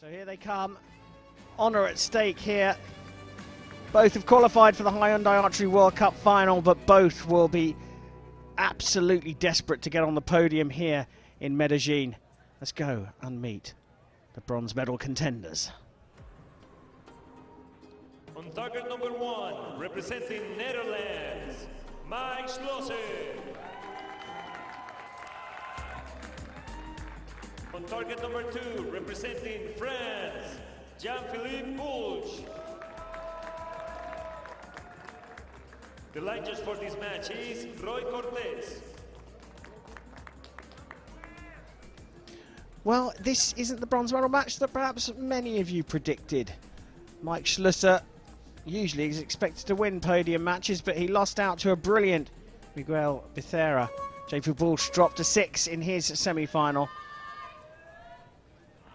So here they come. Honour at stake here. Both have qualified for the Hyundai Archery World Cup final, but both will be absolutely desperate to get on the podium here in Medellin. Let's go and meet the bronze medal contenders. On target number 1, representing Netherlands, Mike Schloesser. On target number 2, representing France, Jean Philippe Boulch. The line judge for this match is Roy Cortez. Well, this isn't the bronze medal match that perhaps many of you predicted. Mike Schloesser usually is expected to win podium matches, but he lost out to a brilliant Miguel Becerra. Jean Philippe Boulch dropped to 6 in his semi-final.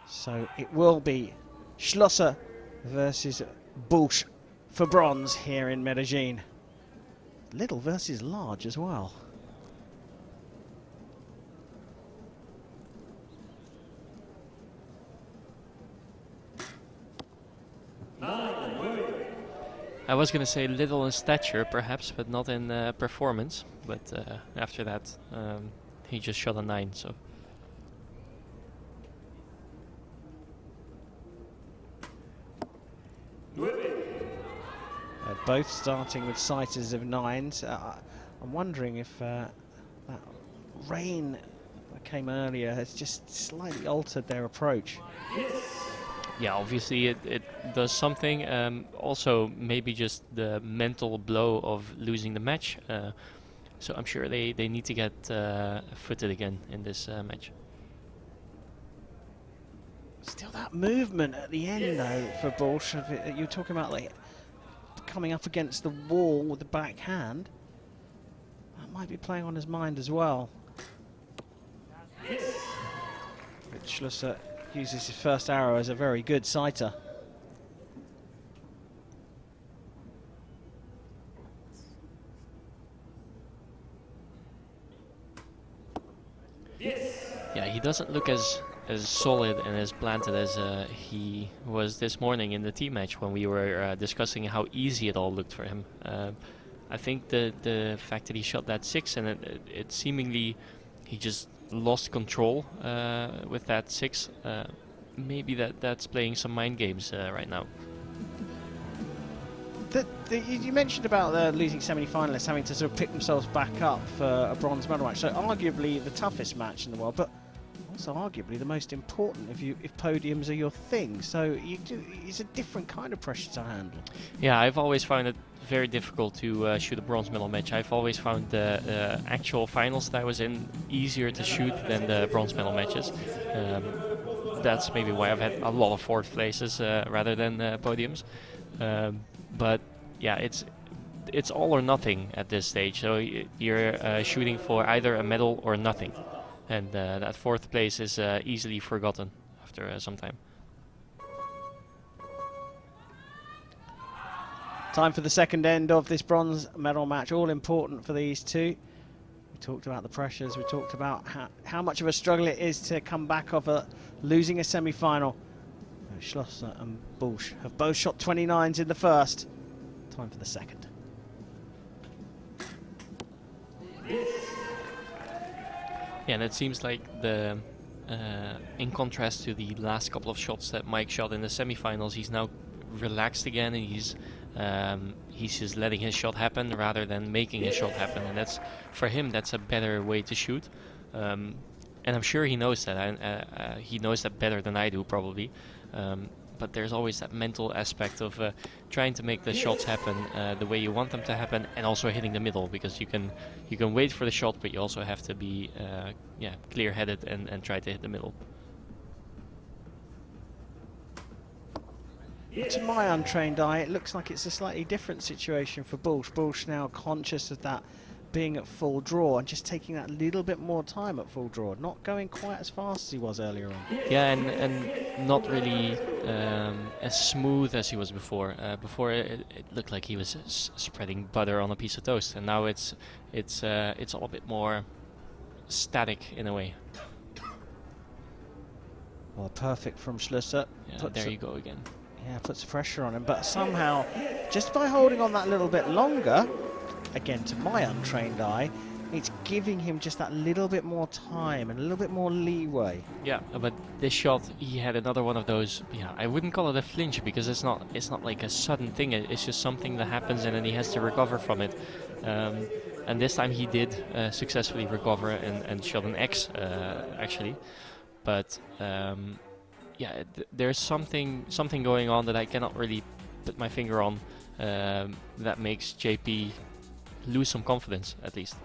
So it will be Schloesser versus Boulch for bronze here in Medellin. Little versus large as well. I was going to say little in stature, perhaps, but not in performance. But after that, he just shot a 9. So. Both starting with sighters of 9s. I'm wondering if that rain that came earlier has just slightly altered their approach. Yeah, obviously it does something. Also, maybe just the mental blow of losing the match. So I'm sure they need to get footed again in this match. Still that movement at the end, though, for Boulch. You're talking about like coming up against the wall with the backhand. That might be playing on his mind as well. But Schloesser uses his first arrow as a very good sighter. Yeah, he doesn't look as solid and as planted as he was this morning in the team match when we were discussing how easy it all looked for him. I think the fact that he shot that 6 and it seemingly he just lost control with that 6. Maybe that's playing some mind games right now. You mentioned about the losing semi-finalists having to sort of pick themselves back up for a bronze medal match. So arguably the toughest match in the world, but also arguably the most important if podiums are your thing. So it's a different kind of pressure to handle. Yeah, I've always found it very difficult to shoot a bronze medal match. I've always found the actual finals that I was in easier to shoot than the bronze medal matches. That's maybe why I've had a lot of 4th places rather than podiums. But yeah, it's all or nothing at this stage. So you're shooting for either a medal or nothing. And that 4th place is easily forgotten after some time. Time for the second end of this bronze medal match, all important for these two. We talked about the pressures, we talked about how much of a struggle it is to come back off losing a semi-final. Schloesser and Boulch have both shot 29s in the first. Time for the second. Yeah, and it seems like in contrast to the last couple of shots that Mike shot in the semifinals, he's now relaxed again, and he's just letting his shot happen rather than making his shot happen. And that's, for him, that's a better way to shoot. And I'm sure he knows that. He knows that better than I do, probably. But there's always that mental aspect of trying to make the shots happen the way you want them to happen, and also hitting the middle, because you can wait for the shot, but you also have to be clear-headed and try to hit the middle. To my untrained eye, it looks like it's a slightly different situation for Boulch. Boulch now conscious of that being at full draw and just taking that little bit more time at full draw, not going quite as fast as he was earlier on. Yeah, and not really as smooth as he was before. Before it looked like he was spreading butter on a piece of toast, and now it's all a bit more static in a way. Well, perfect from Schloesser. Yeah, there you go again. Yeah, puts pressure on him, but somehow, just by holding on that little bit longer, again, to my untrained eye, it's giving him just that little bit more time and a little bit more leeway. Yeah, but this shot, he had another one of those. Yeah, I wouldn't call it a flinch because it's not like a sudden thing. It's just something that happens and then he has to recover from it. And this time he did successfully recover and shot an X actually. But yeah, there's something going on that I cannot really put my finger on that makes JP lose some confidence at least.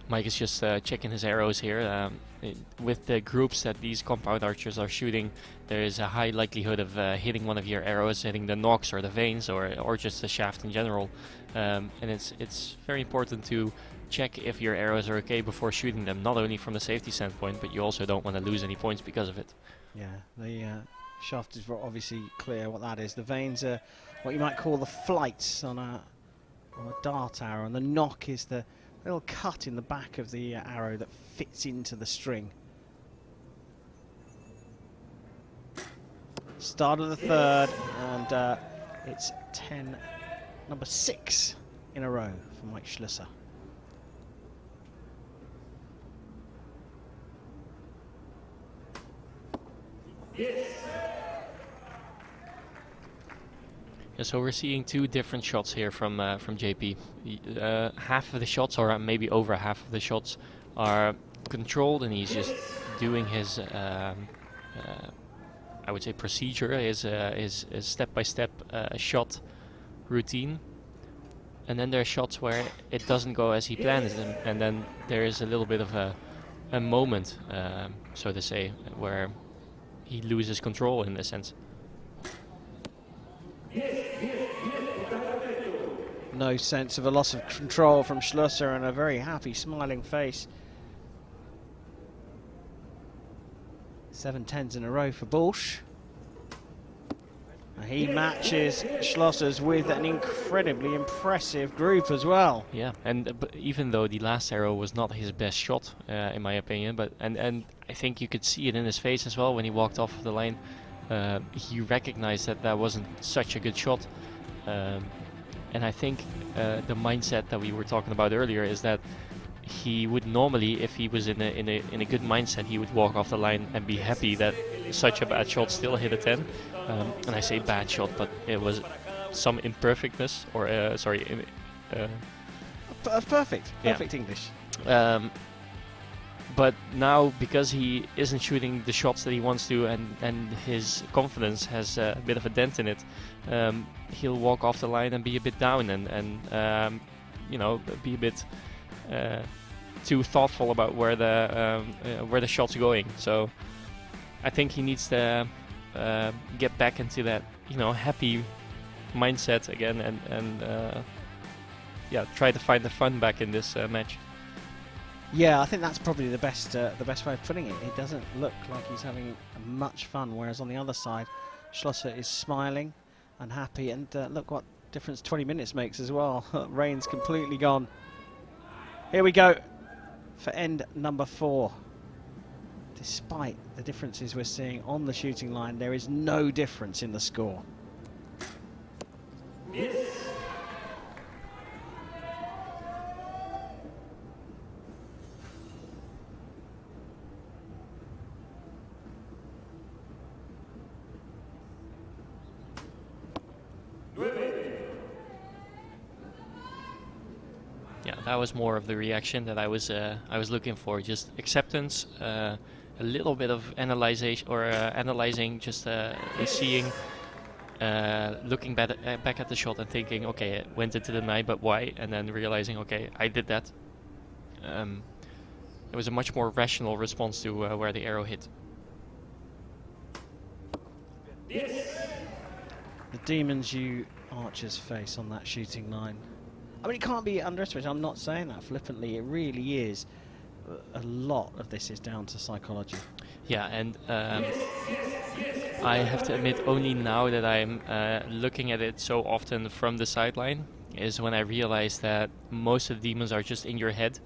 Mike is just checking his arrows here. With the groups that these compound archers are shooting, there is a high likelihood of hitting one of your arrows, hitting the nocks or the veins or just the shaft in general. And it's very important to check if your arrows are okay before shooting them, not only from the safety standpoint, but you also don't want to lose any points because of it. Yeah, the shaft is obviously clear what that is. The veins are what you might call the flights on a dart arrow, and the nock is the little cut in the back of the arrow that fits into the string. Start of the third, and it's number 6 in a row for Mike Schloesser. Yeah, so we're seeing 2 different shots here from JP. Half of the shots, or maybe over half of the shots, are controlled, and he's just doing his, I would say, procedure, his step-by-step shot routine. And then there are shots where it doesn't go as he plans, and then there is a little bit of a moment, so to say, where he loses control in a sense. No sense of a loss of control from Schloesser, and a very happy, smiling face. 7 10s in a row for Boulch. And he matches Schlosser's with an incredibly impressive group as well. Yeah, and but even though the last arrow was not his best shot, in my opinion, but and I think you could see it in his face as well when he walked off the line. He recognized that wasn't such a good shot. And I think the mindset that we were talking about earlier is that he would normally, if he was in a good mindset, he would walk off the line and be happy that such a bad shot still hit a 10. And I say bad shot, but it was some imperfectness, or perfect yeah. English. But now, because he isn't shooting the shots that he wants to, and his confidence has a bit of a dent in it, he'll walk off the line and be a bit down, and you know, be a bit too thoughtful about where the shot's going. So I think he needs to get back into that, you know, happy mindset again, and yeah, try to find the fun back in this match. Yeah, I think that's probably the best way of putting it. It doesn't look like he's having much fun, whereas on the other side, Schloesser is smiling and happy. And look what difference 20 minutes makes as well. Rain's completely gone. Here we go for end number 4. Despite the differences we're seeing on the shooting line, there is no difference in the score. Yeah, that was more of the reaction that I was looking for. Just acceptance, a little bit of analyzing, just seeing, looking back at the shot and thinking, okay, it went into the night, but why? And then realizing, okay, I did that. It was a much more rational response to where the arrow hit. The demons you archers face on that shooting line. I mean, it can't be underestimated. I'm not saying that flippantly. It really is. A lot of this is down to psychology. Yeah, and I have to admit, only now that I'm looking at it so often from the sideline, is when I realized that most of the demons are just in your head.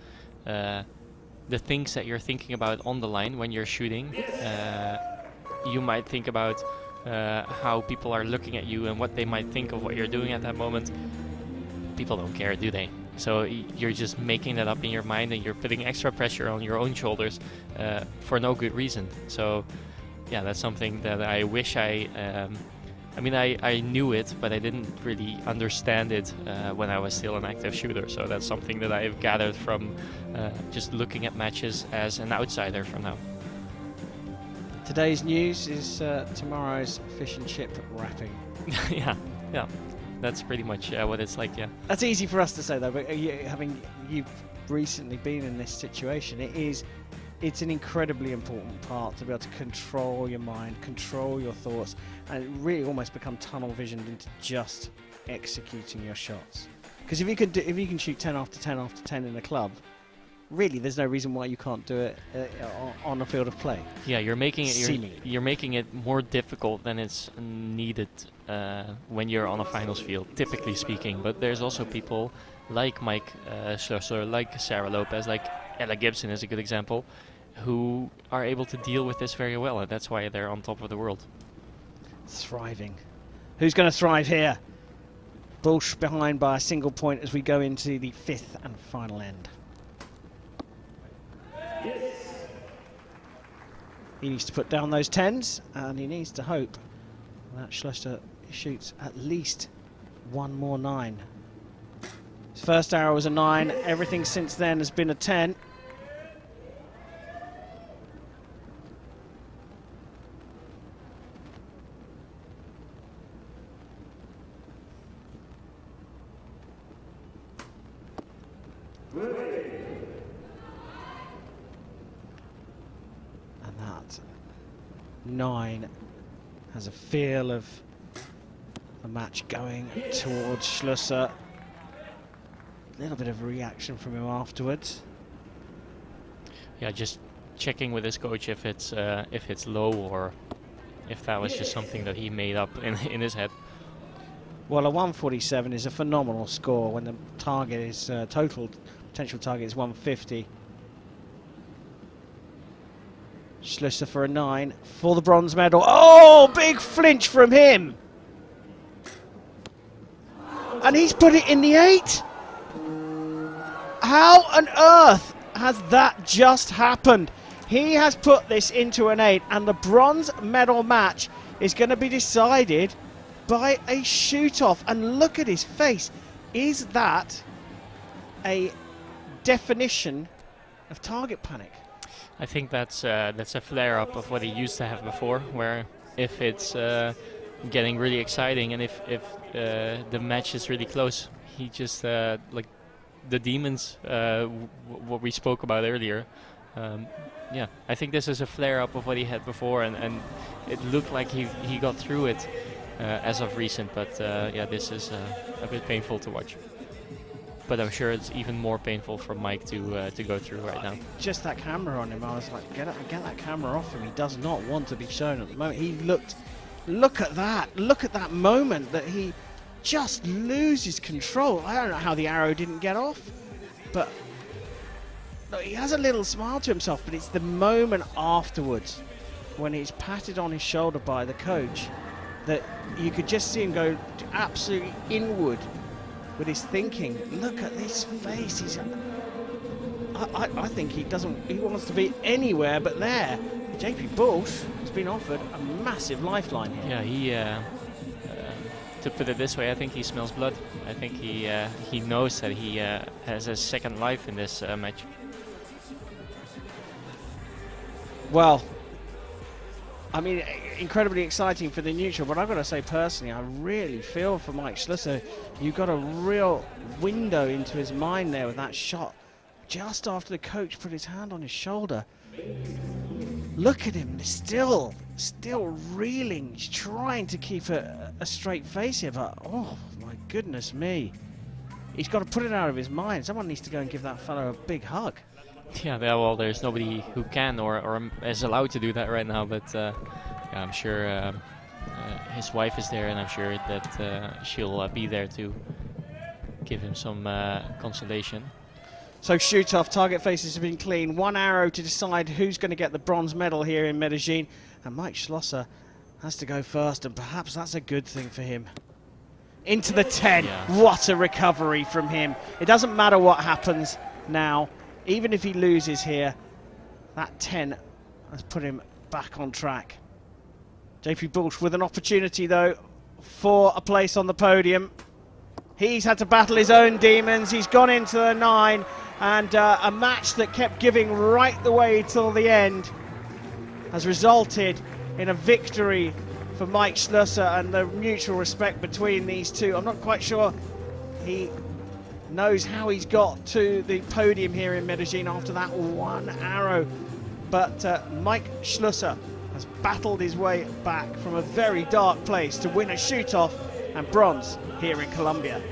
The things that you're thinking about on the line when you're shooting, you might think about how people are looking at you and what they might think of what you're doing at that moment. People don't care, do they? So you're just making that up in your mind, and you're putting extra pressure on your own shoulders for no good reason. So yeah, that's something that I wish I mean, I knew it, but I didn't really understand it when I was still an active shooter. So that's something that I've gathered from just looking at matches as an outsider from now. Today's news is tomorrow's fish and chip wrapping. Yeah. That's pretty much what it's like, yeah. That's easy for us to say, though, but you've recently been in this situation, it's an incredibly important part to be able to control your mind, control your thoughts, and it really almost become tunnel visioned into just executing your shots. Because if you can shoot 10 after 10 after 10 in a club, really there's no reason why you can't do it on a field of play. Yeah, you're making it more difficult than it's needed when you're on a finals field, typically speaking. But there's also people like Mike Schloesser, like Sarah Lopez, like Ella Gibson is a good example, who are able to deal with this very well, and that's why they're on top of the world. Thriving. Who's going to thrive here? Boulch behind by a single point as we go into the 5th and final end. He needs to put down those 10s, and he needs to hope that Schloesser shoots at least one more 9. His first arrow was a 9. Everything since then has been a 10. And that 9 has a feel of the match going towards Schloesser. A little bit of a reaction from him afterwards. Yeah, just checking with his coach if it's low or if that was just something that he made up in his head. Well, a 147 is a phenomenal score when the target is total potential target is 150. Schloesser for a 9 for the bronze medal. Oh, big flinch from him! And he's put it in the 8. How on earth has that just happened? He has put this into an 8, and the bronze medal match is going to be decided by a shoot-off. And look at his face. Is that a definition of target panic? I think that's a flare-up of what he used to have before, where if it's getting really exciting and if the match is really close, he just like the demons, what we spoke about earlier. Yeah, I think this is a flare-up of what he had before, and it looked like he got through it as of recent, but yeah, this is a bit painful to watch. But I'm sure it's even more painful for Mike to go through right now. Just that camera on him, I was like, get that camera off him. He does not want to be shown at the moment. He look at that moment that he just loses control. I don't know how the arrow didn't get off, but look, he has a little smile to himself, but it's the moment afterwards when he's patted on his shoulder by the coach that you could just see him go absolutely inward with his thinking. Look at this face. I think he wants to be anywhere but there. JP Boulch has been offered a massive lifeline here. Yeah, to put it this way, I think he smells blood. I think he knows that he has a second life in this match. Well, I mean, incredibly exciting for the neutral, but I've got to say personally, I really feel for Mike Schloesser. You got a real window into his mind there with that shot just after the coach put his hand on his shoulder. Look at him, still reeling. He's trying to keep a straight face here, but oh my goodness me. He's got to put it out of his mind. Someone needs to go and give that fellow a big hug. Yeah, well, there's nobody who can or is allowed to do that right now, but yeah, I'm sure his wife is there, and I'm sure that she'll be there to give him some consolation. So shoot off, target faces have been clean. 1 arrow to decide who's going to get the bronze medal here in Medellin. And Mike Schloesser has to go first, and perhaps that's a good thing for him. Into the 10. Yeah. What a recovery from him. It doesn't matter what happens now. Even if he loses here, that 10 has put him back on track. Jean Philippe Boulch with an opportunity, though, for a place on the podium. He's had to battle his own demons. He's gone into the 9, and a match that kept giving right the way till the end has resulted in a victory for Mike Schloesser, and the mutual respect between these two. I'm not quite sure he knows how he's got to the podium here in Medellin after that 1 arrow. But Mike Schloesser has battled his way back from a very dark place to win a shoot-off and bronze here in Colombia.